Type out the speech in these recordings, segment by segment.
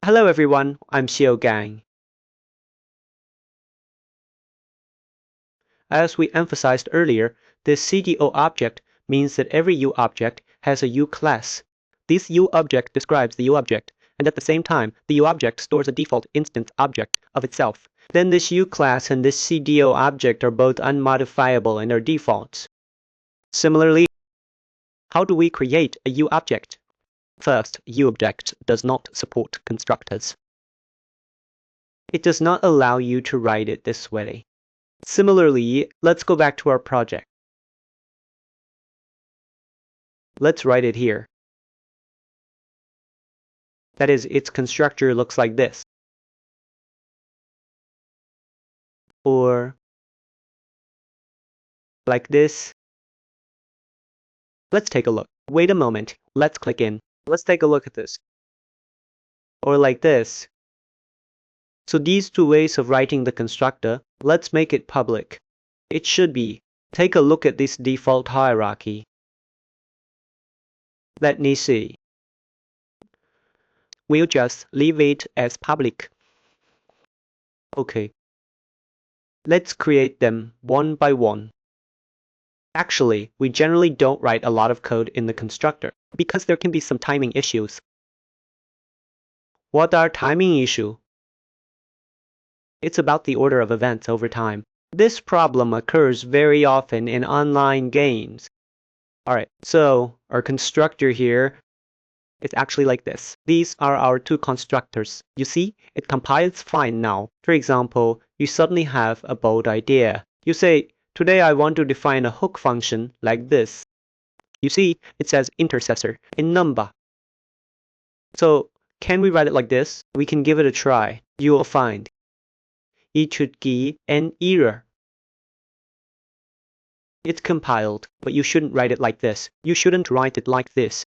Hello everyone, I'm Xiao Gang. As we emphasized earlier, this CDO object means that every UObject has a UClass. This UObject describes the UObject, and at the same time, the UObject stores a default instance object of itself. Then this UClass and this CDO object are both unmodifiable and are defaults. Similarly, how do we create a UObject? First, UObject does not support constructors. It does not allow you to write it this way. Similarly, let's go back to our project. Let's write it here. That is, its constructor looks like this. Or like this. Let's take a look. Wait a moment. Let's click in. Let's take a look at this. Or like this. So these two ways of writing the constructor, let's make it public. It should be. Take a look at this default hierarchy. Let me see. We'll just leave it as public. Okay. Let's create them one by one. Actually, we generally don't write a lot of code in the constructor because there can be some timing issues. What are timing issues? It's about the order of events over time. This problem occurs very often in online games. Alright, so our constructor here is actually like this. These are our two constructors. You see, it compiles fine now. For example, you suddenly have a bold idea. You say, today I want to define a hook function like this. You see, it says intercessor in number. So, can we write it like this? We can give it a try. You will find it should give an error. It's compiled, but you shouldn't write it like this. You shouldn't write it like this,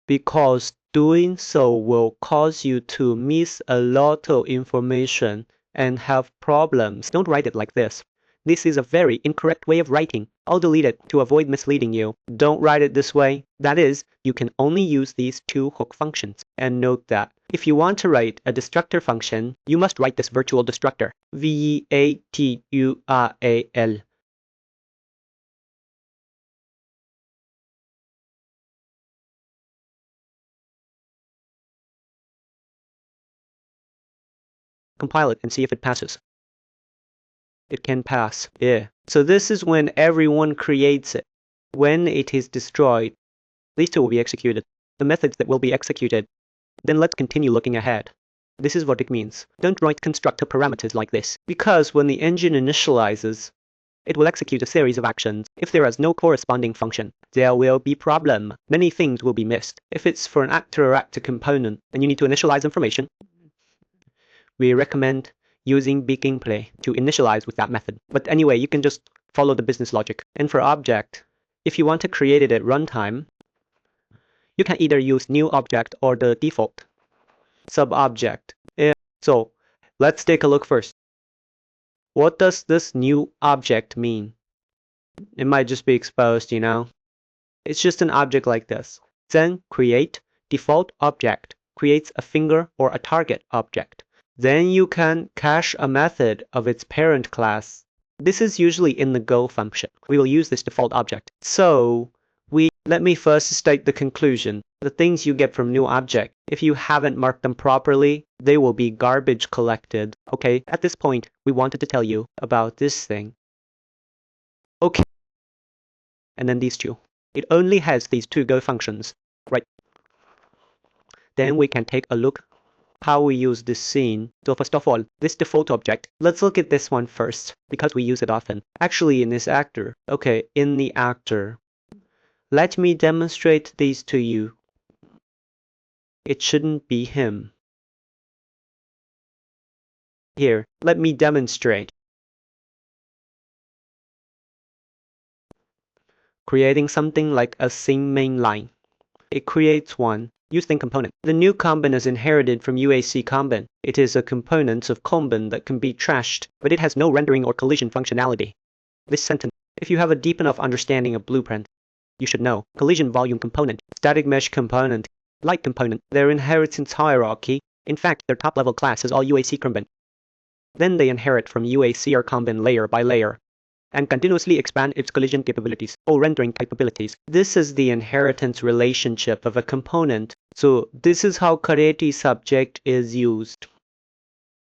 because doing so will cause you to miss a lot of information and have problems. Don't write it like this. This is a very incorrect way of writing. I'll delete it to avoid misleading you. Don't write it this way. That is, you can only use these two hook functions. And note that if you want to write a destructor function, you must write this virtual destructor. V-A-T-U-R-A-L. Compile it and see if it passes. It can pass. Yeah. So this is when everyone creates it. When it is destroyed, these two will be executed. The methods that will be executed. Then let's continue looking ahead. This is what it means. Don't write constructor parameters like this, because when the engine initializes, it will execute a series of actions. If there is no corresponding function, there will be problem. Many things will be missed. If it's for an actor or actor component, and you need to initialize information, we recommend using begin play to initialize with that method. But anyway, you can just follow the business logic. And for object, if you want to create it at runtime, you can either use new object or the default sub-object. So let's take a look first. What does this new object mean? It might just be exposed, you know. It's just an object like this. Then create default object creates a finger or a target object. Then you can cache a method of its parent class. This is usually in the Go function. We will use this default object. So let me first state the conclusion. The things you get from new object, if you haven't marked them properly, they will be garbage collected. Okay, at this point, we wanted to tell you about this thing. Okay. And then these two. It only has these two Go functions, right? Then we can take a look how we use this scene. So first of all, this default object, let's look at this one first, because we use it often. Actually, in this actor. Okay, in the actor. Let me demonstrate these to you. It shouldn't be him. Here, let me demonstrate. Creating something like a scene main line. It creates one. Use thing component. The new component is inherited from UEC component. It is a component of component that can be trashed, but it has no rendering or collision functionality. This sentence, if you have a deep enough understanding of Blueprint, you should know. Collision volume component, static mesh component, light component, their inheritance hierarchy, In fact, their top-level class is all UAC Kanban. Then they inherit from UAC or Kanban layer by layer, and continuously expand its collision capabilities or rendering capabilities. This is the inheritance relationship of a component. So this is how Karate subject is used.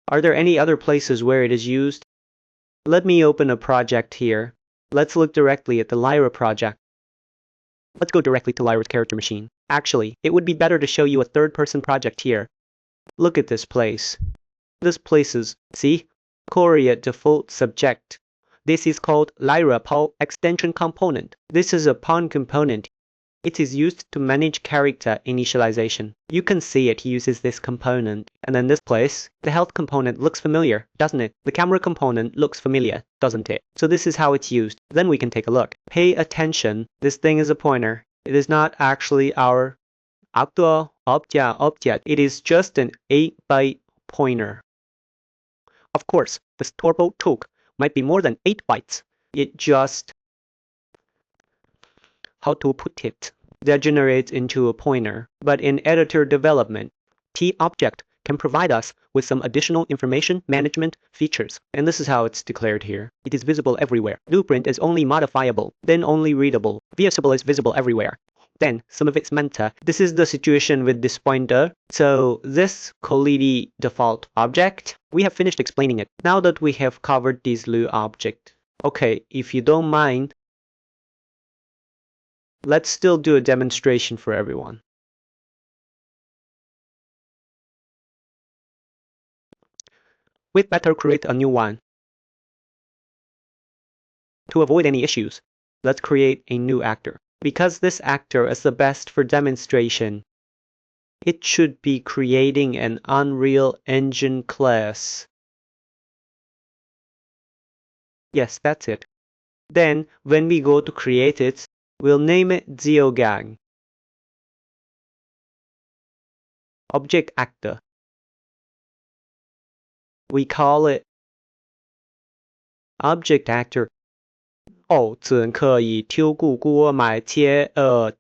Are there any other places where it is used? Let me open a project here. Let's look directly at the Lyra project. Let's go directly to Lyra's character machine. Actually, it would be better to show you a third-person project here. Look at this place. This place is, see, Korea default subject. This is called Lyra PAL extension component. This is a pawn component. It is used to manage character initialization. You can see it uses this component. And in this place, the health component looks familiar, doesn't it? The camera component looks familiar, doesn't it? So this is how it's used. Then we can take a look. Pay attention. This thing is a pointer. It is not actually our actual object. It is just an 8-byte pointer. Of course, this turbo took might be more than 8 bytes. It just, how to put it, degenerates into a pointer. But in editor development, UObject can provide us with some additional information management features. And this is how it's declared here. It is visible everywhere. Blueprint is only modifiable, then only readable. VSable is visible everywhere. Then some of its meta. This is the situation with this pointer. So this Kolidi default object, we have finished explaining it. Now that we have covered this UObject. Okay, if you don't mind, let's still do a demonstration for everyone. We'd better create a new one. To avoid any issues, let's create a new actor. Because this actor is the best for demonstration, it should be creating an Unreal Engine class. Yes, that's it. Then, when we go to create it, we'll name it Xiao Gang. Object actor. We call it object actor. 只可以挑故锅买切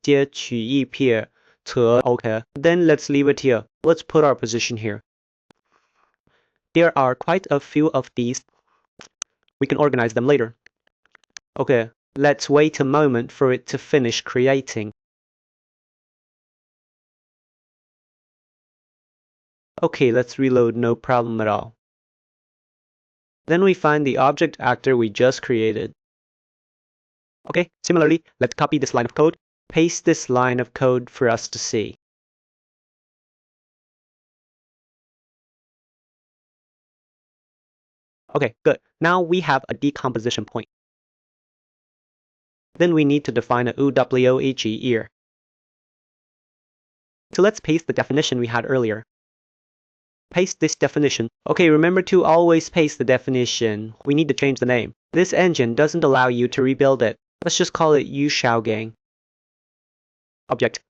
接取一片车. Okay, then let's leave it here. Let's put our position here. There are quite a few of these. We can organize them later. Okay, let's wait a moment for it to finish creating. Okay, let's reload, no problem at all. Then we find the object actor we just created. Okay, similarly, let's copy this line of code, paste this line of code for us to see. Okay, good. Now we have a decomposition point. Then we need to define a UObject here. So let's paste the definition we had earlier. Paste this definition. Okay, remember to always paste the definition. We need to change the name. This engine doesn't allow you to rebuild it. Let's just call it Xiao Gang. Object.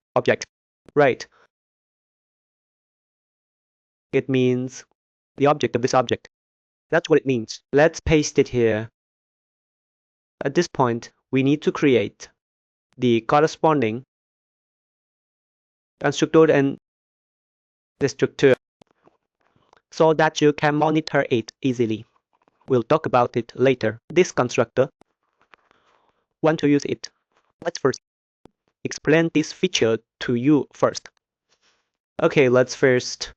Right. It means the object of this object. That's what it means. Let's paste it here. At this point, we need to create the corresponding constructor and destructor so that you can monitor it easily. We'll talk about it later. This constructor, want to use it. Let's first explain this feature to you first. Okay, let's first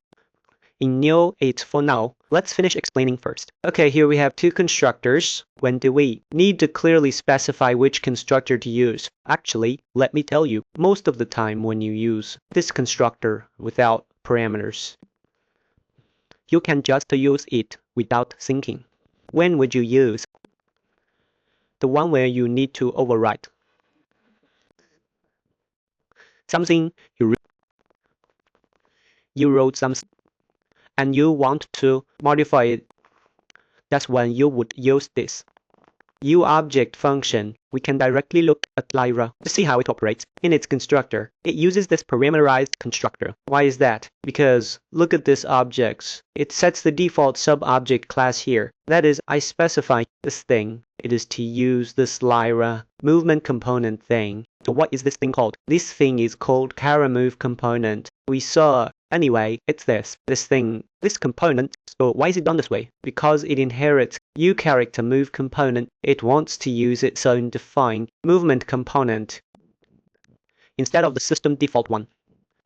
ignore it for now. Let's finish explaining first. Okay, here we have two constructors. When do we need to clearly specify which constructor to use? Actually, let me tell you, most of the time when you use this constructor without parameters, you can just use it without thinking. When would you use the one where you need to override something? You wrote something and you want to modify it. That's when you would use this UObject function. We can directly look at Lyra to see how it operates. In its constructor, it uses this parameterized constructor. Why is that? Because look at this objects. It sets the default sub-object class here. That is, I specify this thing It is to use this Lyra movement component thing. So what is this thing called? This thing is called caramove component. We saw, anyway, it's this thing, this component. So why is it done this way? Because it inherits UCharacter move component. It wants to use its own defined movement component instead of the system default one.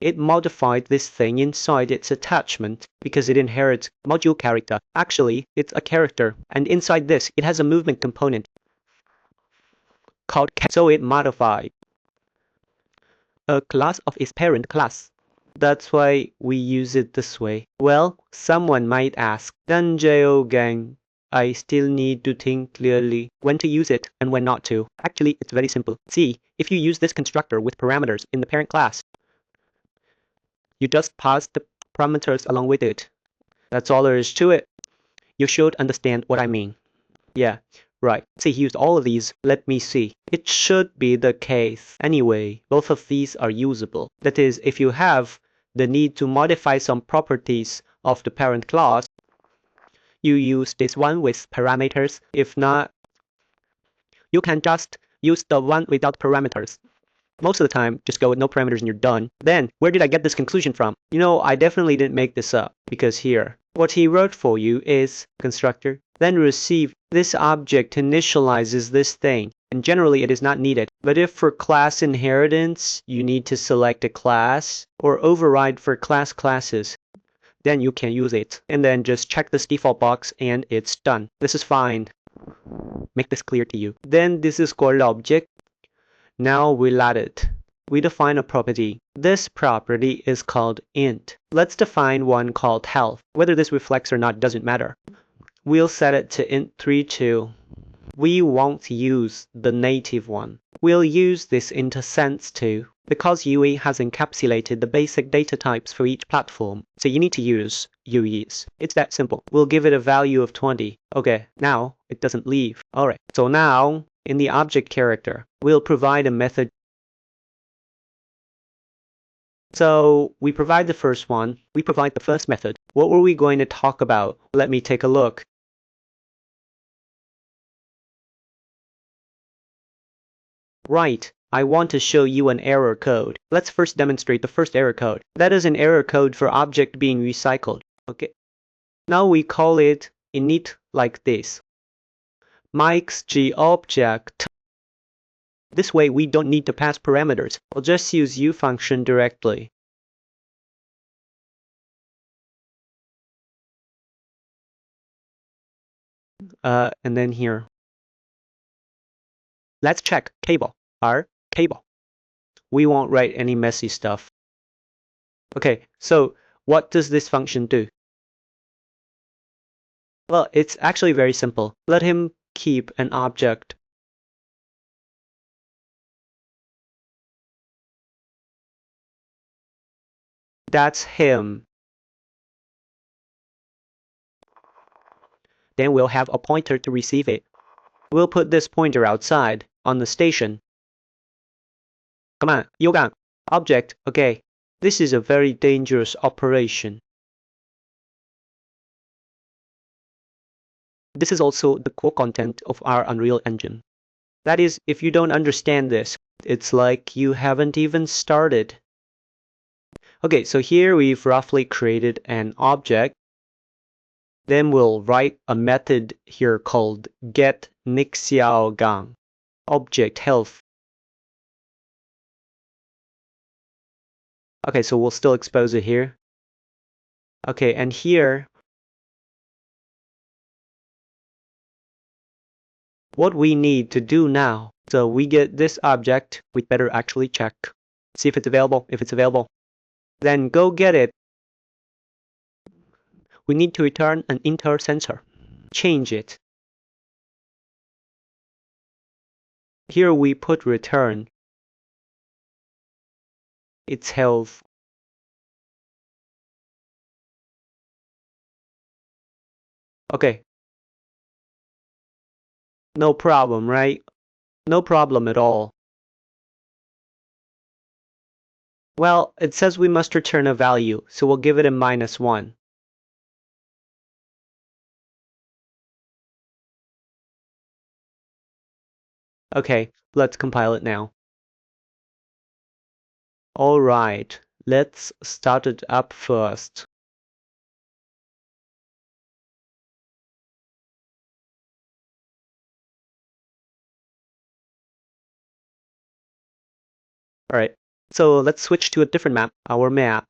It modified this thing inside its attachment because it inherits module character. Actually, it's a character, and inside this, it has a movement component called so it modified a class of its parent class. That's why we use it this way. Well, someone might ask, then Xiao Gang, I still need to think clearly when to use it and when not to. Actually, it's very simple. See, if you use this constructor with parameters in the parent class, you just pass the parameters along with it. That's all there is to it. You should understand what I mean. Yeah, right. See, he used all of these. Let me see. It should be the case. Anyway, both of these are usable. That is, if you have the need to modify some properties of the parent class, you use this one with parameters. If not, you can just use the one without parameters. Most of the time, just go with no parameters and you're done. Then, where did I get this conclusion from? You know, I definitely didn't make this up, because here, what he wrote for you is constructor, then receive. This object initializes this thing, and generally it is not needed. But if for class inheritance, you need to select a class, or override for classes, then you can use it. And then just check this default box and it's done. This is fine. Make this clear to you. Then this is called object. Now we let it. We define a property. This property is called int. Let's define one called health. Whether this reflects or not doesn't matter. We'll set it to int32. We won't use the native one. We'll use this intersense2 because UE has encapsulated the basic data types for each platform. So you need to use UEs. It's that simple. We'll give it a value of 20. Okay, now it doesn't leave. Alright, so now in the object character, we'll provide a method. So we provide the first one. We provide the first method. What were we going to talk about? Let me take a look. Right, I want to show you an error code. Let's first demonstrate the first error code. That is an error code for object being recycled. Okay. Now we call it init like this. Mike's GObject. This way we don't need to pass parameters. We'll just use U function directly. And then here. Let's check cable. R cable. We won't write any messy stuff. Okay, so what does this function do? Well, it's actually very simple. Let him keep an object. That's him. Then we'll have a pointer to receive it. We'll put this pointer outside on the station. Come on, Xiao Gang. Object, okay. This is a very dangerous operation. This is also the core content of our Unreal Engine. That is, if you don't understand this, it's like you haven't even started. Okay, so here we've roughly created an object. Then we'll write a method here called get Xiao Gang, object health. Okay, so we'll still expose it here. Okay, and here, what we need to do now, so we get this object, we'd better actually check, see if it's available. If it's available, then go get it. We need to return an inter sensor. Change it. Here we put return. It's health. Okay. No problem, right? No problem at all. Well, it says we must return a value, so we'll give it a -1. Okay, let's compile it now. Alright, let's start it up first. Alright, so let's switch to a different map, our map.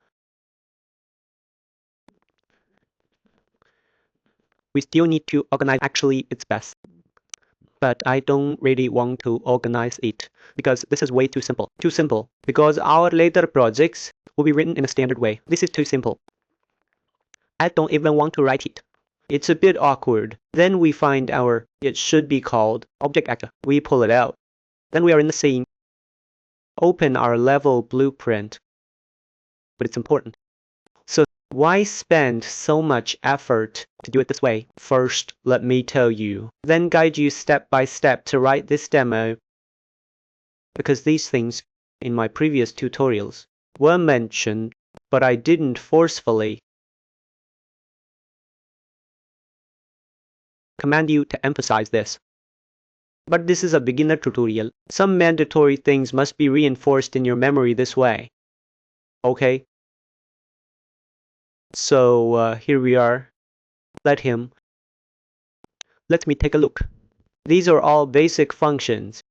We still need to organize actually it's best. But I don't really want to organize it because this is way too simple. Too simple because our later projects will be written in a standard way. This is too simple. I don't even want to write it. It's a bit awkward. Then we find it should be called object actor. We pull it out. Then we are in the scene. Open our level blueprint. But it's important. So why spend so much effort to do it this way? First, let me tell you. Then guide you step by step to write this demo. Because these things in my previous tutorials were mentioned, but I didn't forcefully command you to emphasize this. But this is a beginner tutorial. Some mandatory things must be reinforced in your memory this way. Okay? So here we are. Let me take a look. These are all basic functions.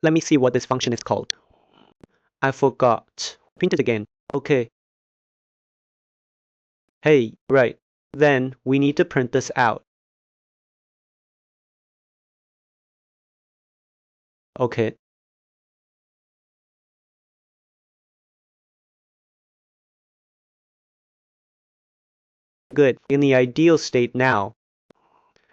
Let me see what this function is called. I forgot. Print it again. Okay. Hey, right. Then we need to print this out. Okay. Good. In the ideal state now,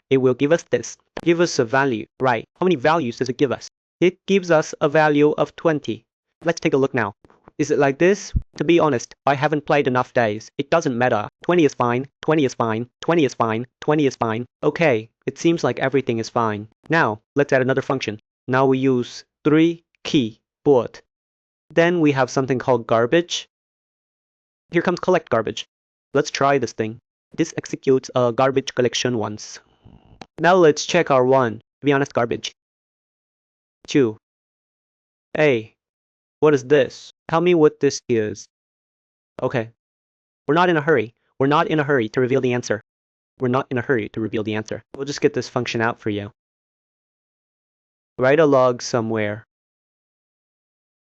it will give us this. Give us a value. Right. How many values does it give us? It gives us a value of 20. Let's take a look now. Is it like this? To be honest, I haven't played enough days. It doesn't matter. 20 is fine. 20 is fine. 20 is fine. 20 is fine. Okay. It seems like everything is fine. Now, let's add another function. Now we use 3 keyboard. Then we have something called garbage. Here comes collect garbage. Let's try this thing. This executes a garbage collection once. Now let's check our 1. To be honest, garbage. 2. Hey, what is this? Tell me what this is. Okay. We're not in a hurry. We're not in a hurry to reveal the answer. We're not in a hurry to reveal the answer. We'll just get this function out for you. Write a log somewhere.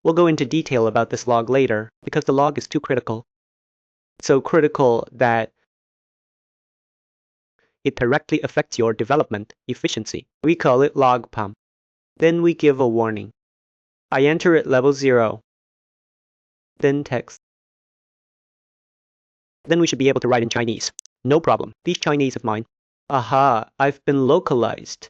We'll go into detail about this log later because the log is too critical. So critical that it directly affects your development efficiency. We call it log pump. Then we give a warning. I enter at level 0. Then text. Then we should be able to write in Chinese. No problem. These Chinese of mine. Aha, I've been localized.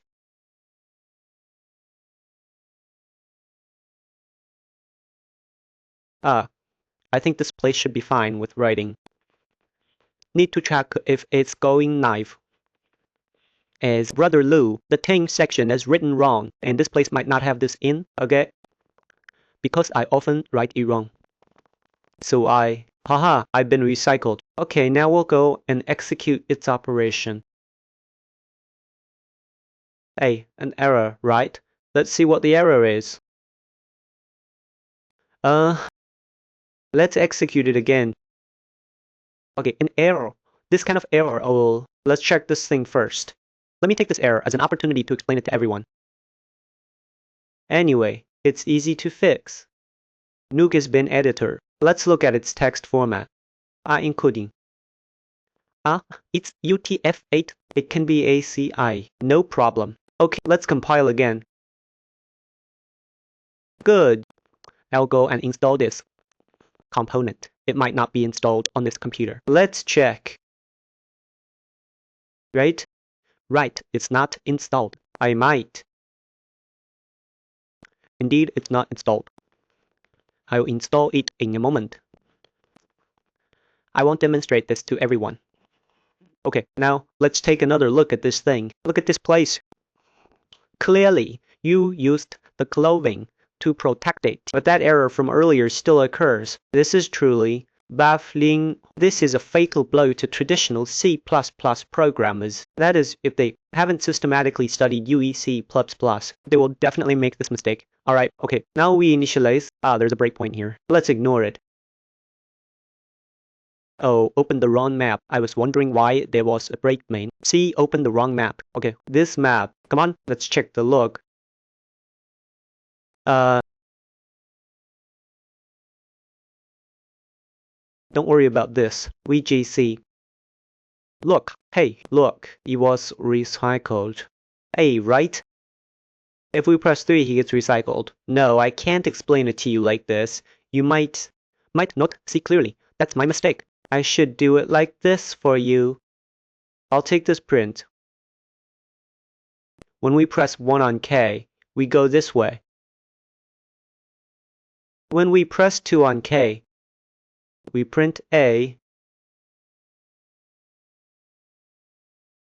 I think this place should be fine with writing. Need to check if it's going live. As Brother Lu, the Ting section is written wrong, and this place might not have this in, okay? Because I often write it wrong. So I've been recycled. Okay, now we'll go and execute its operation. Hey, an error, right? Let's see what the error is. Let's execute it again. Okay, an error. This kind of error, let's check this thing first. Let me take this error as an opportunity to explain it to everyone. Anyway, it's easy to fix. Nuke has been editor. Let's look at its text format. Encoding. It's UTF-8. It can be ACI. No problem. Okay, let's compile again. Good. I'll go and install this component. It might not be installed on this computer. Let's check. Right, it's not installed. I might. Indeed, it's not installed. I'll install it in a moment. I won't demonstrate this to everyone. Okay, now let's take another look at this thing. Look at this place. Clearly, you used the clothing to protect it, but that error from earlier still occurs. This is truly baffling. This is a fatal blow to traditional C++ programmers. That is, if they haven't systematically studied UEC++, they will definitely make this mistake. Alright, okay, now we initialize. There's a breakpoint here. Let's ignore it. Oh, open the wrong map. I was wondering why there was a breakpoint. See, open the wrong map. Okay, this map. Come on, let's check the log. Don't worry about this. We GC. Look, hey, look, it was recycled. Hey, right? If we press 3, he gets recycled. No, I can't explain it to you like this. You might not see clearly. That's my mistake. I should do it like this for you. I'll take this print. When we press 1 on K, we go this way. When we press 2 on K, we print A,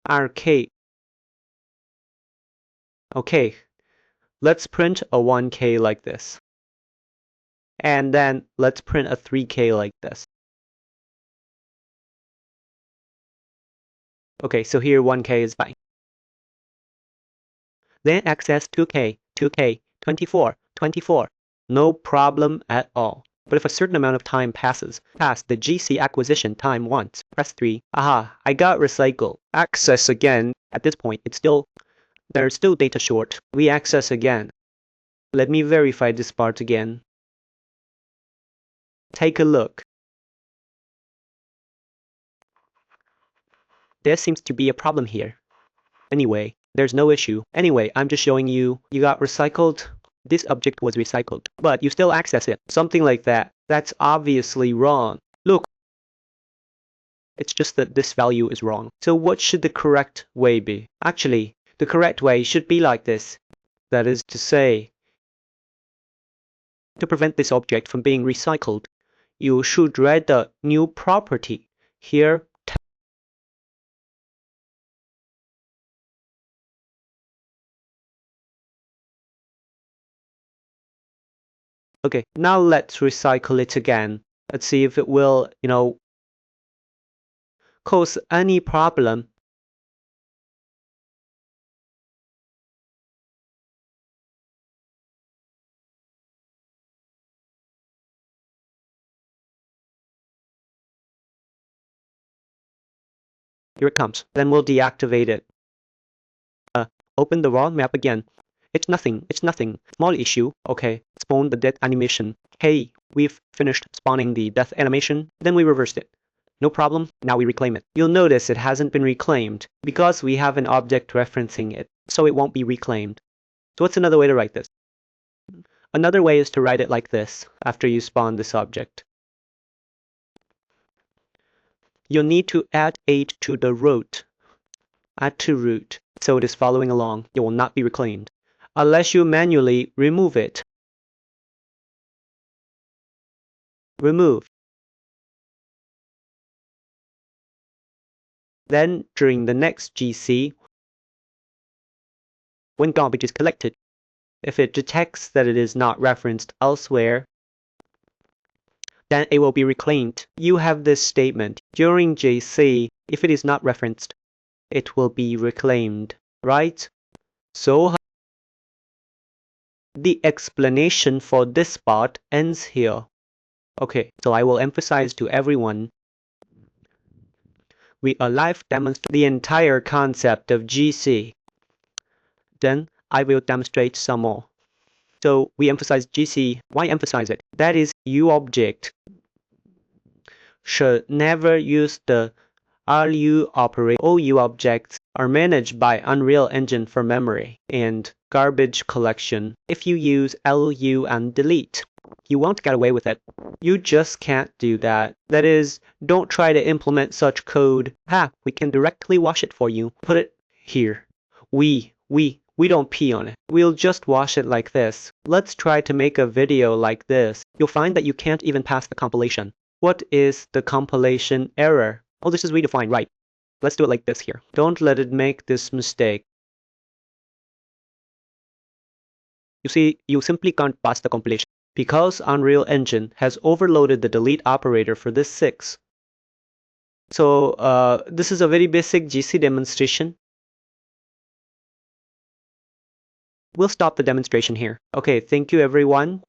our K. Okay, let's print a 1K like this. And then let's print a 3K like this. Okay, so here 1K is fine. Then access 2K, 2K, 24, 24. No problem at all. But if a certain amount of time passes past the GC acquisition time once, press 3. Aha, I got recycle. Access again. At this point, there's still data short. We access again. Let me verify this part again. Take a look. There seems to be a problem here. Anyway, there's no issue. Anyway, I'm just showing you got recycled. This object was recycled, but you still access it. Something like that. That's obviously wrong. Look, it's just that this value is wrong. So what should the correct way be? Actually, the correct way should be like this. That is to say, to prevent this object from being recycled, you should write the new property here. Okay, now let's recycle it again. Let's see if it will, cause any problem. Here it comes. Then we'll deactivate it. Open the raw map again. It's nothing. Small issue. Okay, spawn the death animation. Hey, we've finished spawning the death animation. Then we reversed it. No problem. Now we reclaim it. You'll notice it hasn't been reclaimed because we have an object referencing it, so it won't be reclaimed. So what's another way to write this? Another way is to write it like this after you spawn this object. You'll need to add 8 to the root. Add to root, so it is following along. It will not be reclaimed unless you manually remove it. Remove. Then, during the next GC, when garbage is collected, if it detects that it is not referenced elsewhere, then it will be reclaimed. You have this statement. During GC, if it is not referenced, it will be reclaimed, right? So, the explanation for this part ends here. Okay, so I will emphasize to everyone, we live demonstrate the entire concept of GC. Then I will demonstrate some more. So we emphasize GC. Why emphasize it? That is, UObject should never use the RU operator. All UObjects are managed by Unreal Engine for memory and garbage collection. If you use LU and delete, you won't get away with it. You just can't do that. That is, don't try to implement such code. We can directly wash it for you. Put it here. We don't pee on it. We'll just wash it like this. Let's try to make a video like this. You'll find that you can't even pass the compilation. What is the compilation error? Oh, this is redefined, right? Let's do it like this here. Don't let it make this mistake. You see, you simply can't pass the compilation. because Unreal Engine has overloaded the delete operator for this 6. So this is a very basic GC demonstration. We'll stop the demonstration here. Okay, thank you everyone